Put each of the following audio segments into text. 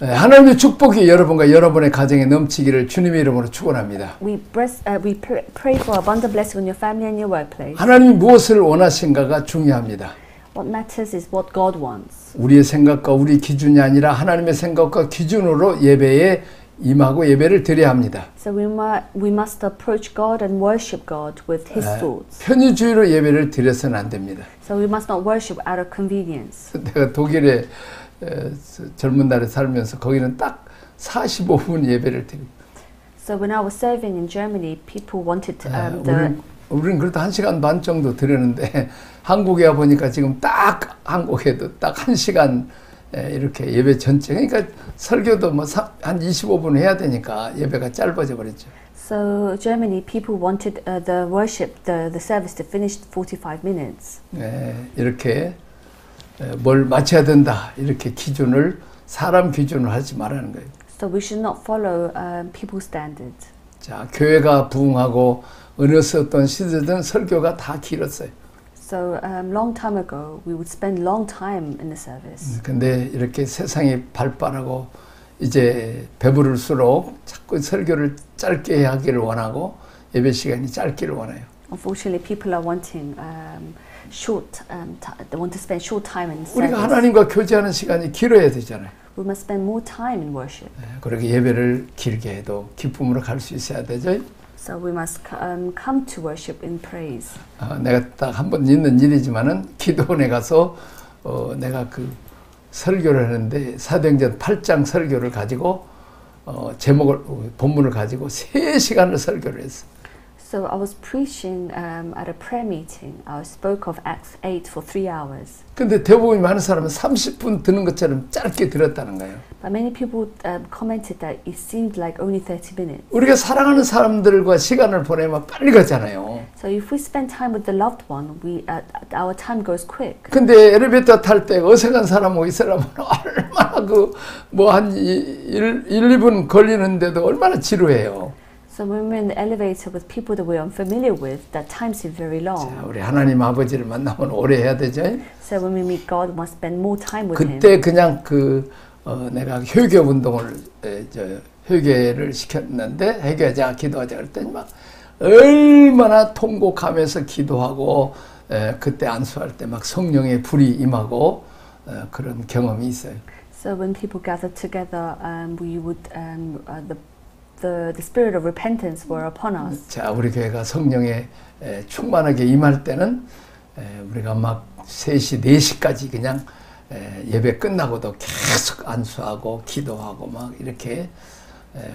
하나님의 축복이 여러분과 여러분의 가정에 넘치기를 주님의 이름으로 축원합니다. We pray for abundant blessing on your family and your workplace. 하나님이 무엇을 원하신가가 중요합니다. What matters is what God wants. 우리의 생각과 우리 기준이 아니라 하나님의 생각과 기준으로 예배에 임하고 예배를 드려야 합니다. So we must approach God and worship God with His thoughts. 편의주의로 예배를 드려서는 안 됩니다. So we must not worship out of convenience. 내가 독일에 젊은 날에 살면서 거기는 딱 45분 예배를 드립니다. So when I was serving in Germany, people wanted 우리는 그래도 1시간 반 정도 드렸는데 한국에 와 보니까 지금 딱 한국에도 딱 1시간 이렇게 예배 전체 그러니까 설교도 뭐 한 25분 해야 되니까 예배가 짧아져 버렸죠. So Germany people wanted the worship, the service to finish 45 minutes. 이렇게 뭘 맞춰야 된다 이렇게 기준을 사람 기준으로 하지 말라는 거예요. So we should not follow people's standards. 자, 교회가 부흥하고 어느 어떤 시대든 설교가 다 길었어요. So long time ago, we would spend long time in the service. 근데 이렇게 세상이 발달하고 이제 배부를수록 자꾸 설교를 짧게 하기를 원하고 예배 시간이 짧기를 원해요. Unfortunately, people are wanting they want to spend short time in service. 우리가 하나님과 교제하는 시간이 길어야 되잖아요. We must spend more time in worship. 그렇게 예배를 길게 해도 기쁨으로 갈 수 있어야 되죠. So we must come to worship in praise. 내가 딱 한 번 있는 일이지만은 기도원에 가서 내가 그 설교를 하는데 사도행전 8장 설교를 가지고 제목을 본문을 가지고 3시간을 설교를 했어. So I was preaching at a prayer meeting. I spoke of Acts 8 for 3 hours. 근데 대부분 많은 사람은 30분 듣는 것처럼 짧게 들었다는 거예요. But many people commented that it seemed like only 30 minutes. 우리가 사랑하는 사람들과 시간을 보내면 빨리 가잖아요. So if we spend time with the loved one, our time goes quick. 근데 엘리베이터 탈 때 어색한 사람하고 이 사람은 얼마나 뭐 한 1, 2분 걸리는데도 얼마나 지루해요. So when we're in the elevator with people that we're unfamiliar with, that time seems very long. 자, 우리 하나님 아버지를 만나면 오래 해야 되죠. So when we meet God, we must spend more time with Him. 그때 그냥 내가 회개 운동을 회개를 시켰는데 회개하자 기도하자 할 때 막 얼마나 통곡하면서 기도하고 그때 안수할 때 막 성령의 불이 임하고 그런 경험이 있어요. So when people gathered together, we would the spirit of repentance were upon us. 자, 우리 교회가 성령에 충만하게 임할 때는 우리가 막 3시, 4시까지 그냥 예배 끝나고도 계속 안수하고 기도하고 막 이렇게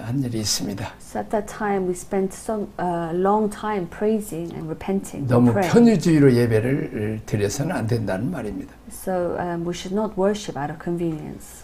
한 일이 있습니다. So at that time we spent some long time praising and repenting. 너무 편의주의로 예배를 드려서는 안 된다는 말입니다. So we should not worship out of convenience.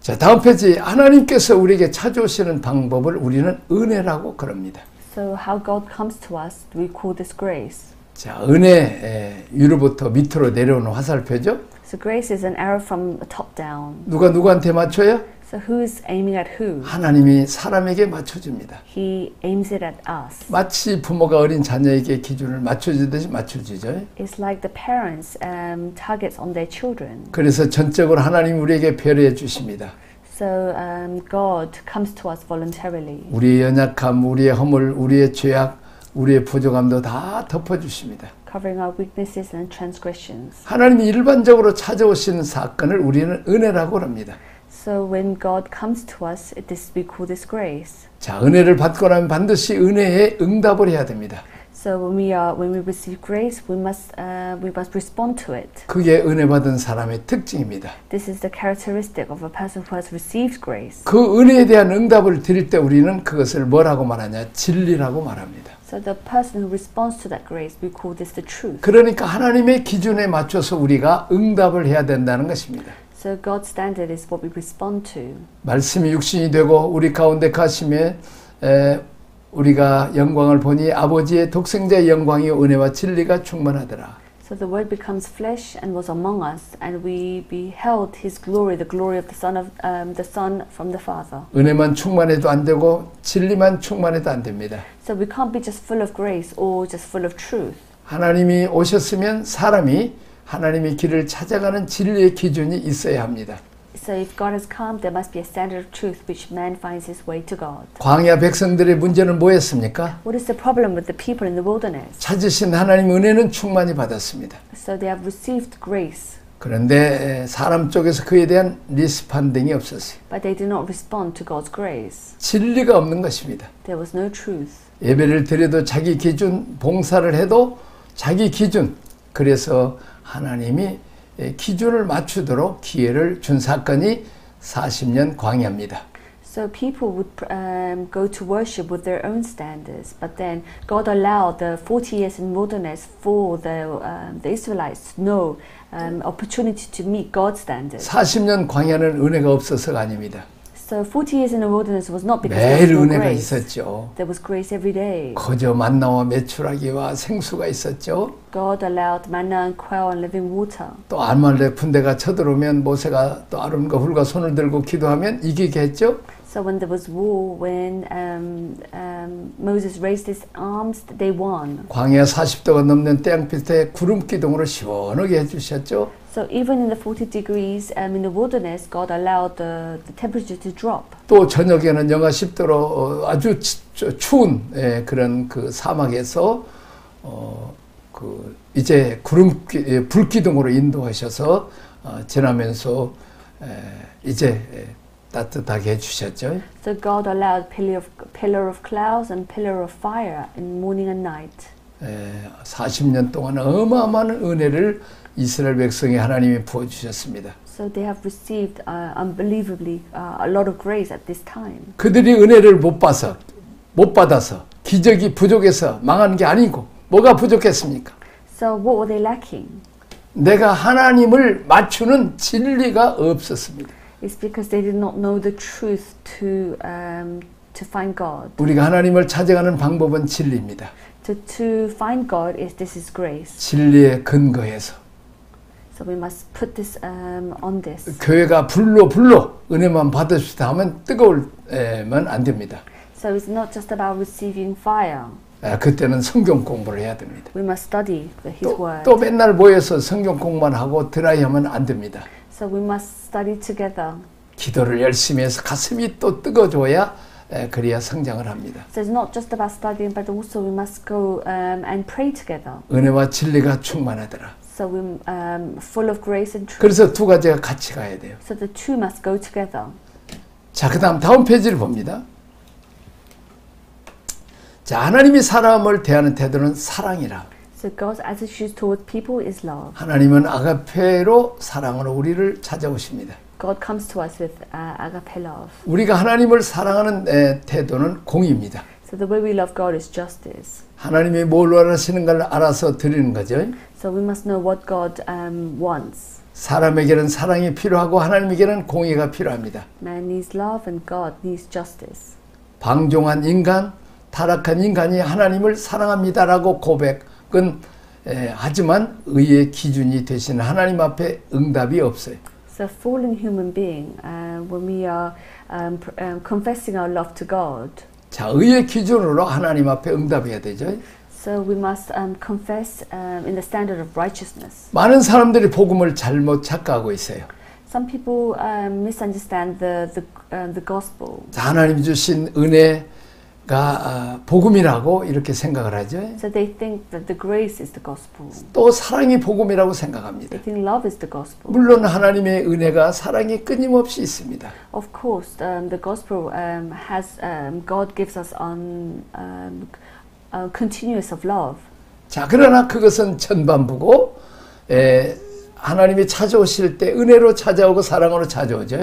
자, 다음 페이지. 하나님께서 우리에게 찾아오시는 방법을 우리는 은혜라고 그럽니다. So how God comes to us, we call this grace. 자, 은혜 위로부터 밑으로 내려오는 화살표죠. So grace is an arrow from top down. 누가 누구한테 맞춰요? So who's aiming at who? 하나님이 사람에게 맞춰줍니다. He aims it at us. 마치 부모가 어린 자녀에게 기준을 맞춰주듯이 맞춰주죠. It's like the parents targets on their children. 그래서 전적으로 하나님 우리에게 배려해 주십니다. So God comes to us voluntarily. 우리의 연약함, 우리의 허물, 우리의 죄악, 우리의 부족함도 다 덮어주십니다. Covering our weaknesses and transgressions. 하나님이 일반적으로 찾아오시는 사건을 우리는 은혜라고 합니다. So when God comes to us, we call this grace. 자, 은혜를 받고 나면 반드시 은혜에 응답을 해야 됩니다. So when we receive grace, we must respond to it. 그게 은혜 받은 사람의 특징입니다. This is the characteristic of a person who has received grace. 그 은혜에 대한 응답을 드릴 때 우리는 그것을 뭐라고 말하냐? 진리라고 말합니다. So the person who responds to that grace, we call this the truth. 그러니까 하나님의 기준에 맞춰서 우리가 응답을 해야 된다는 것입니다. So God's standard is what we respond to. 말씀이 육신이 되고 우리 가운데 가심에 우리가 영광을 보니 아버지의 독생자의 영광이 은혜와 진리가 충만하더라. So the word becomes flesh and was among us, and we beheld His glory, the glory of the Son from the Father. 은혜만 충만해도 안 되고 진리만 충만해도 안 됩니다. So we can't be just full of grace or just full of truth. 하나님이 오셨으면 사람이 하나님의 길을 찾아가는 진리의 기준이 있어야 합니다. So if God has come, there must be a standard of truth which man finds his way to God. 광야 백성들의 문제는 뭐였습니까? What is the problem with the people in the wilderness? 찾으신 하나님 은혜는 충만히 받았습니다. So they have received grace, 그런데 사람 쪽에서 그에 대한 리스판딩이 없었어요. but they did not respond to God's grace. 진리가 없는 것입니다. There was no truth. 예배를 드려도 자기 기준, 봉사를 해도 자기 기준. 그래서 하나님이 기준을 맞추도록 기회를 준 사건이 40년 광야입니다. So people would go to worship with their own standards, but then God allowed the 40 years in wilderness for the Israelites to know opportunity to meet God's standards. 40년 광야는 은혜가 없어서가 아닙니다. So 40 years in the wilderness was not because there was 매일 no 은혜가 grace. 있었죠. There was grace every day. 거저 만나와 메추라기와 생수가 있었죠. God allowed manna and quail and living water. 또 아말렉 군대가 쳐들어오면 모세가 또 아론과 훌과 손을 들고 기도하면 이기게 했죠. So when there was war, when Moses raised his arms, they won. 광야 40도가 넘는 태양빛에 구름 기둥으로 시원하게 해주셨죠. So even in the 40 degrees in the wilderness, God allowed the temperature to drop. 또 저녁에는 영하 10도로 아주 추운 그런 그 사막에서 이제 불기둥으로 인도하셔서 지나면서 이제 따뜻하게 해주셨죠. So God allowed pillar of clouds and pillar of fire in morning and night. 40년 동안 어마어마한 은혜를 이스라엘 백성이 하나님이 부어주셨습니다. So they have received unbelievably a lot of grace at this time. 그들이 은혜를 못 받아서 기적이 부족해서 망한 게 아니고 뭐가 부족했습니까? So what were they lacking? 내가 하나님을 맞추는 진리가 없었습니다. It's because they did not know the truth to find God. 우리가 하나님을 찾아가는 방법은 진리입니다. To find God this is grace. 진리의 근거에서 So we must put this on this. 교회가 불로 은혜만 받읍시다 하면 뜨거울면 안 됩니다. So it's not just about receiving fire. 그때는 성경 공부를 해야 됩니다. We must study His Word. 또 맨날 모여서 성경 공부만 하고 드라이하면 안 됩니다. So we must study together. 기도를 열심히 해서 가슴이 또 뜨거워져야 그래야 성장을 합니다. So it's not just about studying, but also we must go and pray together. 은혜와 진리가 충만하더라. So we're full of grace and truth. 그래서 두 가지가 같이 가야 돼요. So the two must go together. 자, 다음 페이지를 봅니다. 자, 하나님이 사람을 대하는 태도는 사랑이라. So God's attitude towards people is love. 하나님은 아가페로 사랑으로 우리를 찾아오십니다. God comes to us with agape love. 우리가 하나님을 사랑하는 태도는 공의입니다. So the way we love God is justice. 하나님이 뭘 원하시는 걸 알아서 드리는 거죠. So we must know what God wants. 사람에게는 사랑이 필요하고 하나님에게는 공의가 필요합니다. Man needs love and God needs justice. 방종한 인간, 타락한 인간이 하나님을 사랑합니다라고 고백은 하지만 의의 기준이 되시는 하나님 앞에 응답이 없어요. So fallen human being, when we are confessing our love to God. 자, 의의 기준으로 하나님 앞에 응답해야 되죠. So we must confess in the standard of righteousness. 많은 사람들이 복음을 잘못 착각하고 있어요. Some people misunderstand the gospel. 자, 하나님 주신 은혜가 복음이라고 이렇게 생각을 하죠. So they think that the grace is the gospel. 또 사랑이 복음이라고 생각합니다. They think love is the gospel. 물론 하나님의 은혜가 사랑이 끊임없이 있습니다. Of course, the gospel has God gives us continuous of love. 자, 그러나 그것은 전반부고 하나님이 찾아오실 때 은혜로 찾아오고 사랑으로 찾아오죠.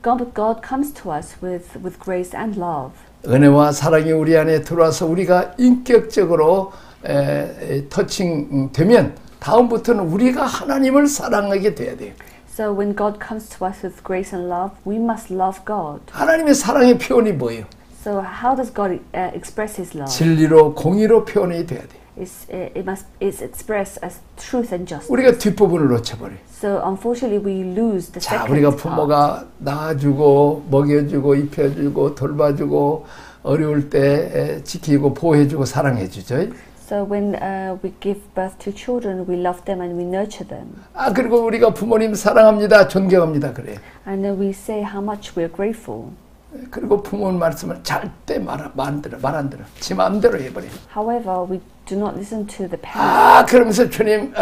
But God comes to us with grace and love. 은혜와 사랑이 우리 안에 들어와서 우리가 인격적으로 터칭되면 다음부터는 우리가 하나님을 사랑하게 돼야 돼요. So when God comes to us with grace and love, we must love God. 하나님의 사랑의 표현이 뭐예요? So how does God express His love? 진리로 공의로 표현이 돼야 돼요. It's expressed as truth and justice. 우리가 뒷부분을 놓쳐버려요. So unfortunately, we lose the 자, second 우리가 part. 부모가 낳아주고 먹여주고 입혀주고 돌봐주고 어려울 때 지키고 보호해주고 사랑해주죠. So when we give birth to children, we love them and we nurture them. 아, 그리고 우리가 부모님 사랑합니다, 존경합니다 그래. And then we say how much we are grateful. 그리고 부모님 말씀을 절대 말 안 들어. 지 마음대로 해버려. However, we do not listen to the parents. 아, 그러면서 주님,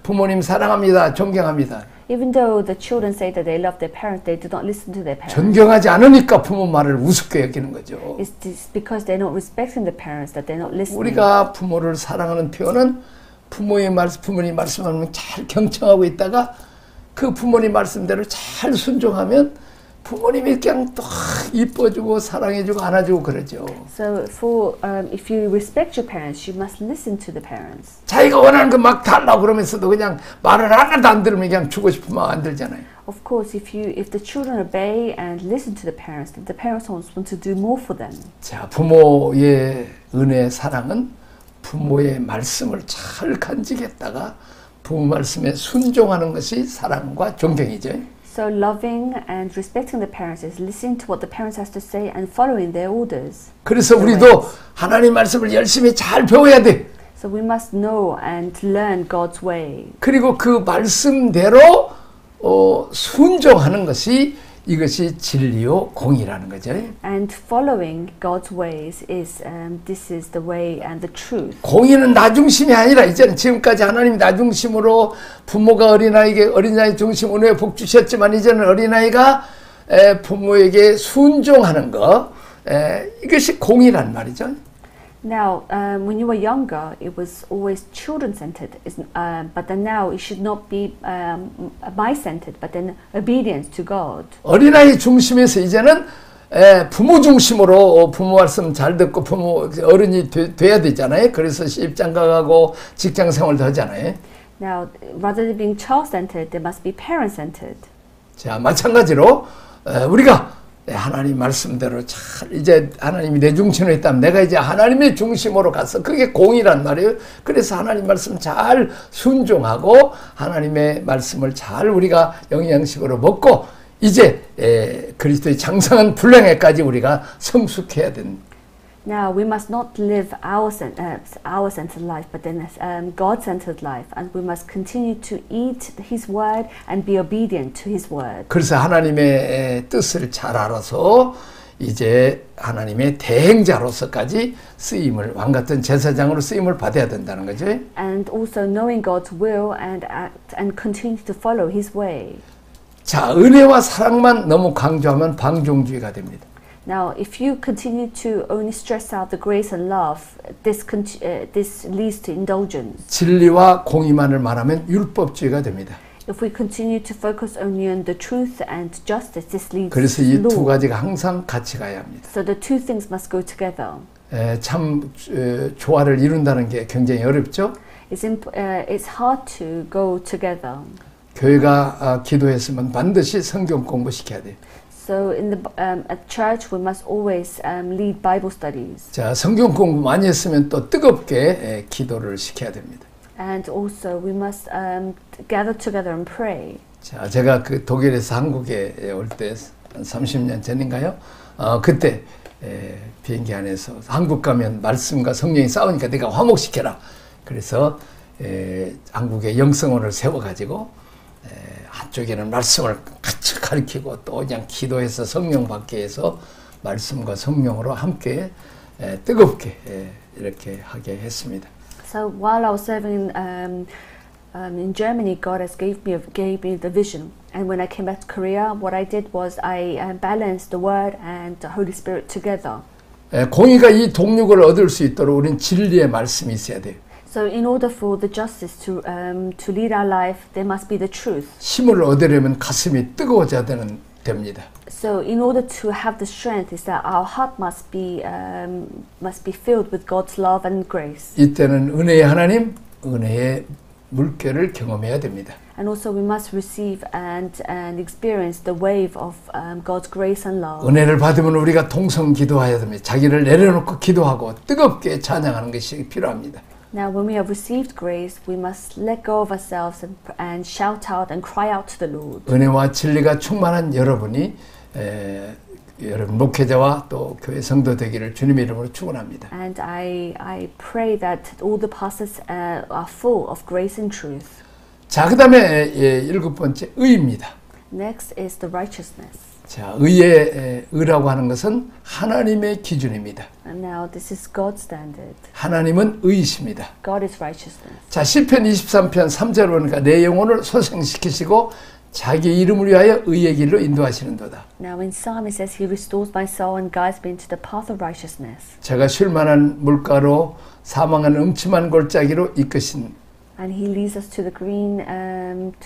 부모님 사랑합니다, 존경합니다. Even though the children say that they love their parents, they do not listen to their parents. 존경하지 않으니까 부모 말을 우습게 여기는 거죠. It's just because they're not respecting the parents that they're not listening. 우리가 부모를 사랑하는 표현은 부모님 말씀하면 잘 경청하고 있다가 그 부모님 말씀대로 잘 순종하면 부모님이 그냥 또 이뻐주고 사랑해주고 안아주고 그러죠. So if you respect your parents, you must listen to the parents. 자기가 원하는 거 막 달라고 그러면서도 그냥 말을 하나도 안 들으면 그냥 주고 싶은 마음 안 들잖아요. Of course, if the children obey and listen to the parents want to do more for them. 자, 부모의 은혜, 사랑은 부모의 말씀을 잘 간직했다가 부모 말씀에 순종하는 것이 사랑과 존경이죠. So loving and respecting the parents is listening to what the parents has to say and following their orders. 그래서 우리도 하나님 말씀을 열심히 잘 배워야 돼. So we must know and learn God's way. 그리고 그 말씀대로 순종하는 것이 이것이 진리요 공이라는 거죠. And following God's ways is this is the way and the truth. 공의는 나 중심이 아니라 이제는 지금까지 하나님이 나 중심으로 부모가 어린아이 중심 은혜에 복 주셨지만 이제는 어린아이가 부모에게 순종하는 거 이것이 공의란 말이죠. Now, when you were younger, it was always children-centered, but then now it should not be my-centered, but then obedience to God. 어린아이 중심에서 이제는 부모 중심으로 부모 말씀 잘 듣고 어른이 돼야 되잖아요. 그래서 시집장가 가고 직장 생활도 하잖아요. Now, rather than being child-centered, they must be parent-centered. 자, 마찬가지로 우리가 하나님 말씀대로 잘 이제 하나님이 내 중심으로 있다면 내가 이제 하나님의 중심으로 가서 그게 공이란 말이에요. 그래서 하나님 말씀 잘 순종하고 하나님의 말씀을 잘 우리가 영양식으로 먹고 이제 그리스도의 장성한 분량에까지 우리가 성숙해야 된다. Now we must not live our-centered life, but then God-centered life, and we must continue to eat His word and be obedient to His word. 그래서 하나님의 뜻을 잘 알아서 이제 하나님의 대행자로서까지 쓰임을 왕 같은 제사장으로 쓰임을 받아야 된다는 거죠. And also knowing God's will and act and continue to follow His way. 자, 은혜와 사랑만 너무 강조하면 방종주의가 됩니다. Now, if you continue to only stress out the grace and love, this leads to indulgence. 진리와 공의만을 말하면 율법주의가 됩니다. If we continue to focus only on the truth and justice, this leads 그래서 to 이 두 law. 가지가 항상 같이 가야 합니다. So the two things must go together. 참 조화를 이룬다는 게 굉장히 어렵죠. It's hard to go together. 교회가 기도했으면 반드시 성경 공부시켜야 돼요. So at church we must always lead Bible studies. 자, 성경 공부 많이 했으면 또 뜨겁게 기도를 시켜야 됩니다. And also we must gather together and pray. 자, 제가 그 독일에서 한국에 올 때 한 30년 전인가요? 그때 비행기 안에서 한국 가면 말씀과 성령이 싸우니까 내가 화목시켜라. 그래서 한국의 영성원을 세워가지고 한쪽에는 말씀을 같이 가르치고 또 그냥 기도해서 성령 받게 해서 말씀과 성령으로 함께 뜨겁게 이렇게 하게 했습니다. So while I was serving in Germany, God has gave me the vision. And when I came back to Korea, what I did was I balanced the Word and the Holy Spirit together. 공의가 이 동력을 얻을 수 있도록 우리는 진리의 말씀이 있어야 돼요. So in order for the justice to lead our life, there must be the truth. 힘을 얻으려면 가슴이 뜨거워져야 됩니다. So in order to have the strength, is that our heart must be filled with God's love and grace. 이때는 은혜의 하나님, 은혜의 물결을 경험해야 됩니다. And also we must receive and experience the wave of God's grace and love. 은혜를 받으면 우리가 동성 기도해야 됩니다. 자기를 내려놓고 기도하고 뜨겁게 찬양하는 것이 필요합니다. Now, when we have received grace, we must let go of ourselves and shout out and cry out to the Lord. 은혜와 진리가 충만한 여러분이 여러분 목회자와 또 교회 성도 되기를 주님의 이름으로 축원합니다. And I pray that all the pastors are full of grace and truth. 자, 그다음에 일곱 번째 의입니다. Next is the righteousness. 자, 의라고 하는 것은 하나님의 기준입니다. And now this is God's standard. 하나님은 의이십니다. God is righteousness. 자, 시편 23편 3절 보니까 내 영혼을 소생시키시고 자기 이름을 위하여 의의 길로 인도하시는도다. Now in Psalm it says, He restores my soul and guides me into the path of righteousness. 제가 쉴만한 물가로 사망한 음침한 골짜기로 이끄신 And He leads us to the green,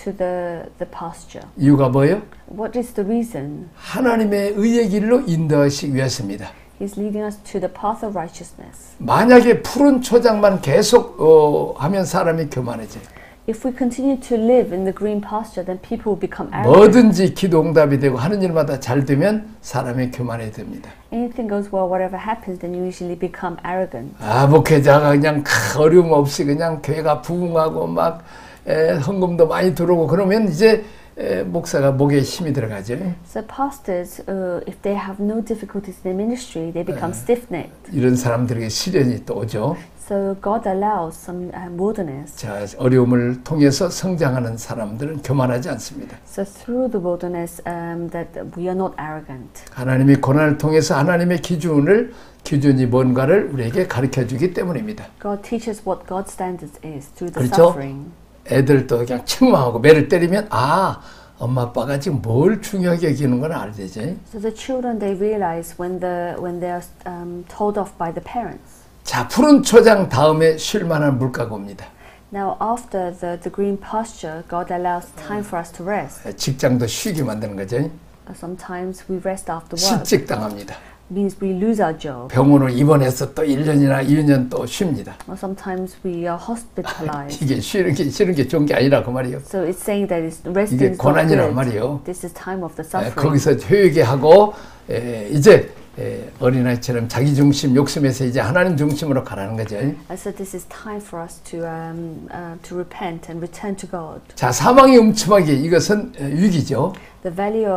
to the pasture. 이유가 뭐예요? What is the reason? 하나님의 의의 길로 인도하시기 위해서입니다. He's leading us to the path of righteousness. 만약에 푸른 초장만 계속 하면 사람이 교만해져요. If we continue to live in the green pasture, then people will become arrogant. 뭐든지 기도 응답이 되고 하는 일마다 잘 되면 사람이 교만해집니다. Anything goes well, whatever happens, then you usually become arrogant. 아, 목회자가 그냥 어려움 없이 그냥 교회가 부흥하고 막 헌금도 많이 들어오고 그러면 이제 목사가 목에 힘이 들어가죠. So pastors, if they have no difficulties in their ministry, they become stiff-necked. 이런 사람들에게 시련이 또 오죠. So God allows some wilderness. 자, 어려움을 통해서 성장하는 사람들은 교만하지 않습니다. So through the wilderness, that we are not arrogant. 하나님이 고난을 통해서 하나님의 기준이 뭔가를 우리에게 가르쳐주기 때문입니다. God teaches what God's standards is through the 그렇죠? suffering. 애들도 그냥 책망하고 매를 때리면 엄마 아빠가 지금 뭘 중요하게 여기는 건 알되지. So the children, they realize when they are told off by the parents. 자, 푸른 초장 다음에 쉴 만한 물가가 옵니다. Now after the green pasture, God allows time for us to rest. 직장도 쉬게 만드는 거죠. Sometimes we rest after work. 실직당합니다. Means we lose our job. 병원으로 입원해서 또 1년이나 2년 또 쉽니다. Or sometimes we are hospitalized. 이게 쉬는 게 좋은 게 아니라 그 말이에요. So it's saying that it's resting 이게 is not 고난이란 good. 말이에요. This is time of the suffering. 거기서 회개하고 이제 어린아이처럼 자기 중심, 욕심에서 이제 하나님 중심으로 가라는 거죠. So this is time for us to repent and return to God. 자, 사망이 음침하게 이것은 위기죠. The valley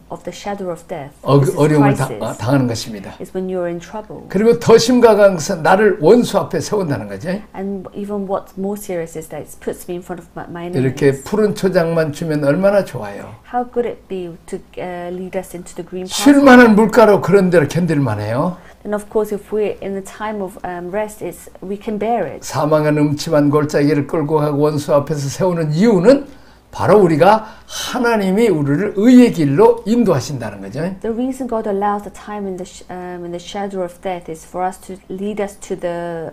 of the shadow of death. 어려움을 This is crisis. 당하는 것입니다. Is when you're in trouble. 그리고 더 심각한 것은 나를 원수 앞에 세운다는 거죠. And even what's more serious is that it puts me in front of my enemies. 이렇게 푸른 초장만 주면 얼마나 좋아요. How could it be to lead us into the green path? 쉴만한 물가로 그런 데를 견딜만해요. And of course, if we're in the time of rest, we can bear it. 사망한 음침한 골짜기를 끌고 가고 원수 앞에서 세우는 이유는 바로 우리가 하나님이 우리를 의의 길로 인도하신다는 거죠. The reason God allows the time in the shadow of death is for us to lead us to the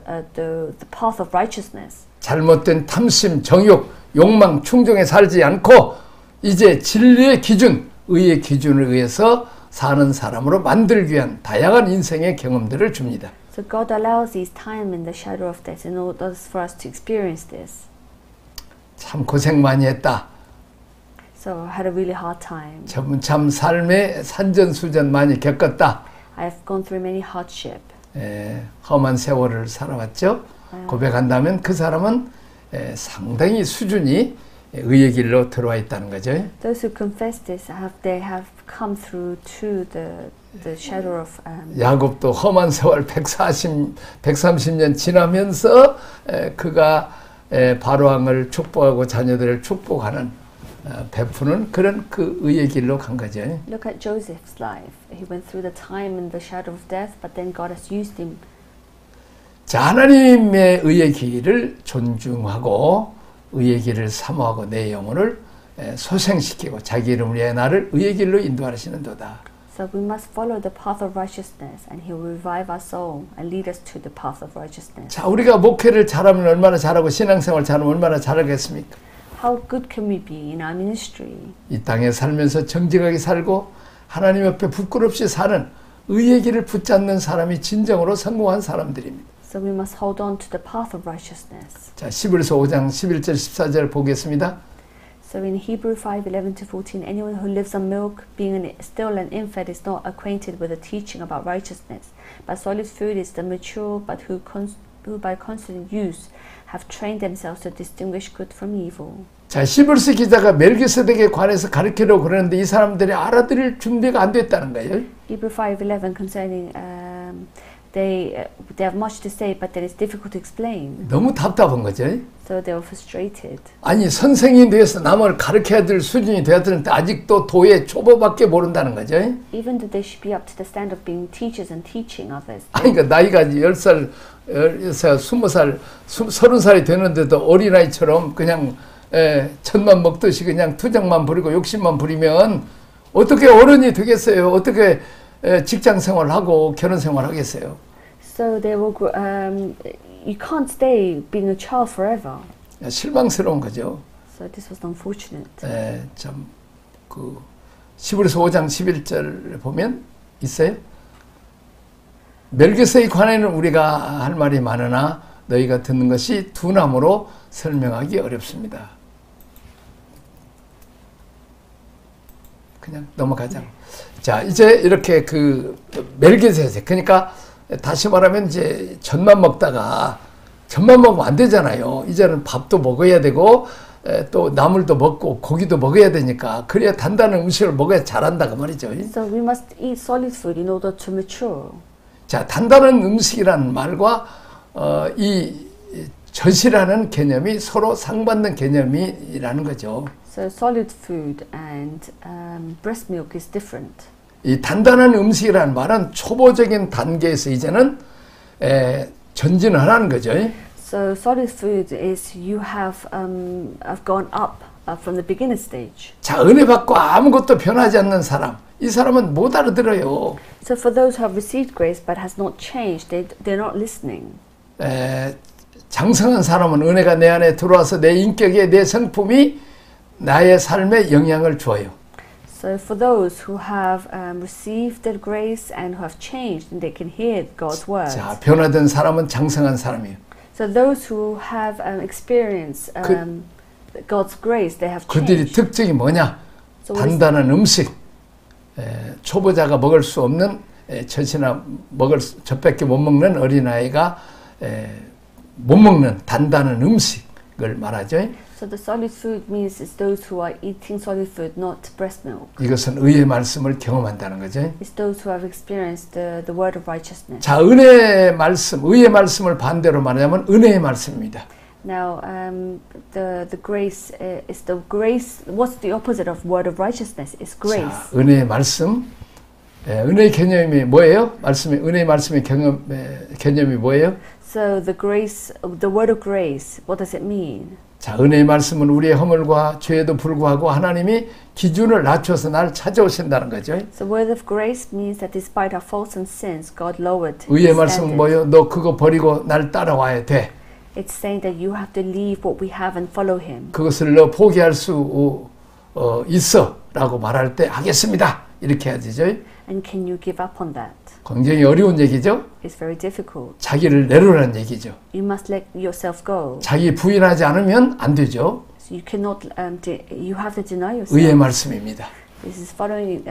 path of righteousness. 잘못된 탐심, 정욕, 욕망, 충동에 살지 않고 이제 진리의 기준, 의의 기준을 의해서 사는 사람으로 만들기 위한 다양한 인생의 경험들을 줍니다. So God allows this time in the shadow of death in order for us to experience this. 참 고생 많이 했다. So I had a really hard time. 참 삶의 산전수전 많이 겪었다. I've gone through many hardship. 험한 세월을 살아왔죠. 고백한다면 그 사람은 상당히 수준이 의의 길로 들어와 있다는 거죠. Those who confess this they have come through to the shadow of. 야곱도 험한 세월 130년 지나면서 그가 바로왕을 축복하고 자녀들을 축복하는 베푸는 그런 그 의의 길로 간 거죠. Look at Joseph's life. He went through the time in the shadow of death, but then God has used him. 자, 하나님의 의의 길을 존중하고 의의 길을 사모하고 내 영혼을 소생시키고 자기 이름을 위해 나를 의의 길로 인도하시는도다. So we must follow the path of righteousness, and He will revive our soul and lead us to the path of righteousness. 자, 우리가 목회를 잘하면 얼마나 잘하고 신앙생활 잘하면 얼마나 잘하겠습니까? How good can we be in our ministry? 이 땅에 살면서 정직하게 살고 하나님 옆에 부끄럽이 사는 의의 길을 붙잡는 사람이 진정으로 성공한 사람들입니다. So we must hold on to the path of righteousness. 자, 히브리서 5장 11절 14절 보겠습니다. So in Hebrew 5:11-14, anyone who lives on milk, being still an infant, is not acquainted with the teaching about righteousness. But solid food is the mature, but who by constant use have trained themselves to distinguish good from evil. 자, 히브리서 기자가 멜기세덱에 관해서 가르치려고 그러는데 이 사람들이 알아들을 준비가 안 됐다는 거예요. Hebrew 5:11 concerning they have much to say, but that it's difficult to explain. 너무 답답한 거죠. So they were frustrated. 아니 선생이 돼서 남을 가르쳐야 될 수준이 돼야 되는데 아직도 도의 초보밖에 모른다는 거죠. Even though they should be up to the standard of being teachers and teaching others. 아니 그러니까 나이가 10살, 20살, 30살이 되는데도 어린아이처럼 그냥 천만 먹듯이 그냥 투정만 부리고 욕심만 부리면 어떻게 어른이 되겠어요? 어떻게 직장 생활하고 결혼 생활하겠어요? So they will. You can't stay being a child forever. 실망스러운 거죠. So this was unfortunate. 참그 히브리서 5장 11절 보면 있어요. 멜기세에 관해는 우리가 할 말이 많으나 너희가 듣는 것이 둔함으로 설명하기 어렵습니다. 그냥 넘어가자. 자, 이제 이렇게 그 멜기세덱, 그러니까 다시 말하면 이제 젖만 먹다가 젖만 먹으면 안 되잖아요. 이제는 밥도 먹어야 되고 또 나물도 먹고 고기도 먹어야 되니까 그래야 단단한 음식을 먹어야 잘한다 그 말이죠. So we must eat solid food in order to mature. 자, 단단한 음식이라는 말과 이 젖이라는 개념이 서로 상받는 개념이라는 거죠. So solid food and breast milk is different. 이 단단한 음식이라는 말은 초보적인 단계에서 이제는 전진을 하라는 거죠. So solid food is you have gone up from the beginner stage. 자, 은혜 받고 아무것도 변하지 않는 사람, 이 사람은 못 알아들어요. So for those who have received grace but has not changed, they're not listening. 장성한 사람은 은혜가 내 안에 들어와서 내 인격에 내 성품이 나의 삶에 영향을 줘요. So for those who have received the grace and who have changed, and they can hear God's word. 자, 변화된 사람은 장성한 사람이에요. So those who have experienced God's grace, they have 그들이 changed. 특징이 뭐냐? So 단단한 음식, 초보자가 먹을 수 없는 젖이나 젖밖에 못 먹는 어린아이가 못 먹는 단단한 음식을 말하죠. So the solid food means it's those who are eating solid food, not breast milk. 이것은 의의 말씀을 경험한다는 거죠. It's those who have experienced the word of righteousness. 자, 은혜의 말씀, 의의 말씀을 반대로 말하자면 은혜의 말씀입니다. Now, the grace is the grace. What's the opposite of word of righteousness? Is grace. 자, 은혜의 말씀. 은혜의 개념이 뭐예요? 은혜의 말씀의 개념이 뭐예요? So the grace, the word of grace. What does it mean? 자, 은혜의 말씀은 우리의 허물과 죄에도 불구하고 하나님이 기준을 낮춰서 나를 찾아오신다는 거죠. So word of grace means that despite our faults and sins, God lowered 의의 His 말씀은 standard. 뭐예요? 너 그거 버리고 날 따라와야 돼. It's saying that you have to leave what we have and follow Him. 그것을 너 포기할 수 있어 라고 말할 때 하겠습니다. 이렇게 해야 되죠. And can you give up on that? 굉장히 어려운 얘기죠. It's very difficult. 자기를 내놓으라는 얘기죠. You must let yourself go. 자기 부인하지 않으면 안 되죠. So you cannot. You have to deny yourself. 의의 말씀입니다. This is following.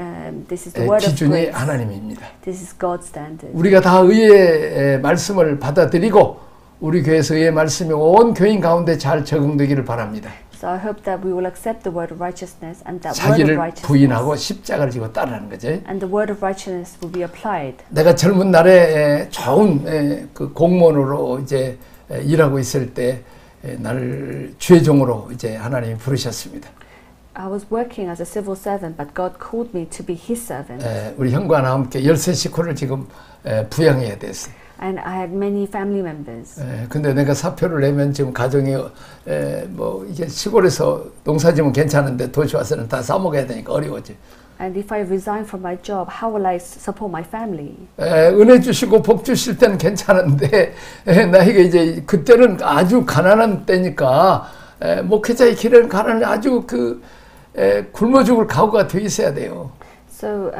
This is the word of 기준이 grace. 하나님입니다. This is God's standard. 우리가 다 의의 말씀을 받아들이고 우리 교회에서 의의 말씀이 온 교인 가운데 잘 적용되기를 바랍니다. So I hope that we will accept the word of righteousness and that word of 자기를 righteousness. 부인하고 십자가를 지고 따르는 거죠. And the word of righteousness will be applied. 내가 젊은 날에 좋은 그 공무원으로 이제 일하고 있을 때 나를 주의 종으로 이제 하나님이 부르셨습니다. I was working as a civil servant, but God called me to be His servant. 우리 형과 나 함께 13식구를 지금 부양해야 됐어요. And I had many family members. 근데 내가 사표를 내면 지금 가정이 뭐 이게 시골에서 농사지면 괜찮은데 도시 와서는 다 싸먹어야 되니까 어려워지. And if I resign from my job, how will I support my family? 은혜 주시고 복 주실 때는 괜찮은데 나이가 이제 그때는 아주 가난한 때니까 목회자의 길은 가난한 아주 굶어 죽을 각오가 돼 있어야 돼요. So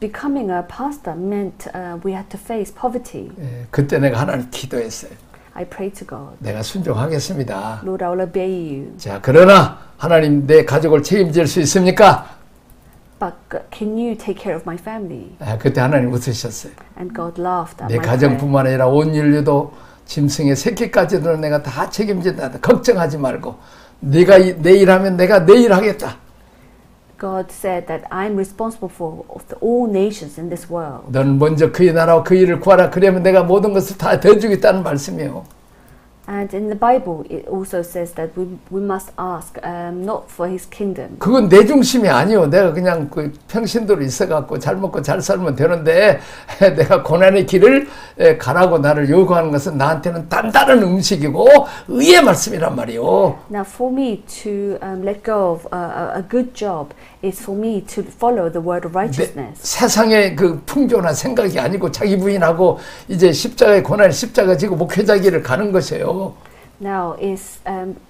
becoming a pastor meant we had to face poverty. 그때 내가 하나님 기도했어요. I prayed to God. 내가 순종하겠습니다. Lord, I will obey you. 자, 그러나 하나님 내 가족을 책임질 수 있습니까? But can you take care of my family? 그때 하나님 웃으셨어요. And God laughed at 내 my prayer. 가정뿐만 아니라 온 인류도 짐승의 새끼까지도 내가 다 책임진다. 걱정하지 말고 네가 내일 하면 내가 내일 하겠다. God said that I'm responsible for all nations in this world. 너는 먼저 그의 나라와 그 일을 구하라. 그러면 내가 모든 것을 다 대주겠다는 말씀이에요. And in the Bible, it also says that we must ask not for His kingdom. 그건 내 중심이 아니요. 내가 그냥 그 평신도로 있어갖고 잘 먹고 잘 살면 되는데 내가 고난의 길을 가라고 나를 요구하는 것은 나한테는 단단한 음식이고 의의 말씀이란 말이요. Now, for me to let go of a good job is for me to follow the word of righteousness. 세상의 그 풍조나 생각이 아니고 자기 부인하고 이제 십자가의 고난의 십자가 지고 목회자 길을 가는 것이에요. Now is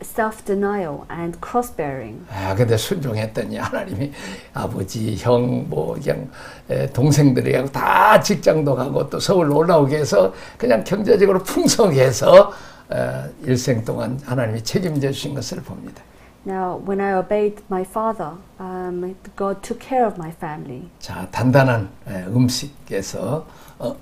self-denial and cross-bearing. 아, 근데 순종했더니 하나님이 아버지, 형, 뭐 그냥 동생들이하고 다 직장도 가고 또 서울로 올라오게 해서 그냥 경제적으로 풍성하게 해서 일생 동안 하나님이 책임져 주신 것을 봅니다. Now, when I obeyed my father, God took care of my family. 자, 단단한 음식에서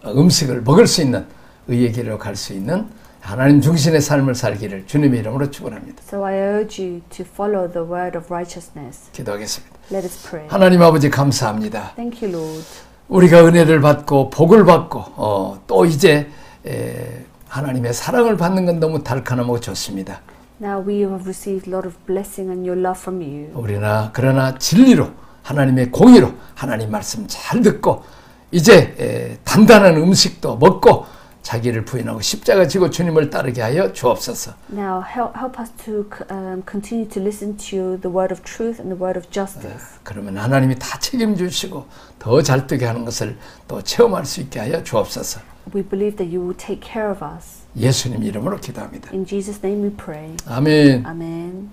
음식을 먹을 수 있는 의의 길로 갈 수 있는 하나님 중심의 삶을 살기를 주님의 이름으로 축원합니다. So I urge you to follow the word of righteousness. 기도하겠습니다. Let us pray. 하나님 아버지 감사합니다. Thank you, Lord. 우리가 은혜를 받고 복을 받고 또 이제 하나님의 사랑을 받는 건 너무 달콤하고 좋습니다. Now we have received a lot of blessing and your love from you. 그러나 진리로 하나님의 공의로 하나님 말씀 잘 듣고 이제 단단한 음식도 먹고 자기를 부인하고 십자가 지고 주님을 따르게 하여 주옵소서. Now help us to continue to listen to the word of truth and the word of justice. 그러면 하나님이 다 책임주시고 더 잘 뜨게 하는 것을 또 체험할 수 있게 하여 주옵소서. We believe that you will take care of us. 예수님 이름으로 기도합니다. In Jesus' name we pray. 아멘. Amen.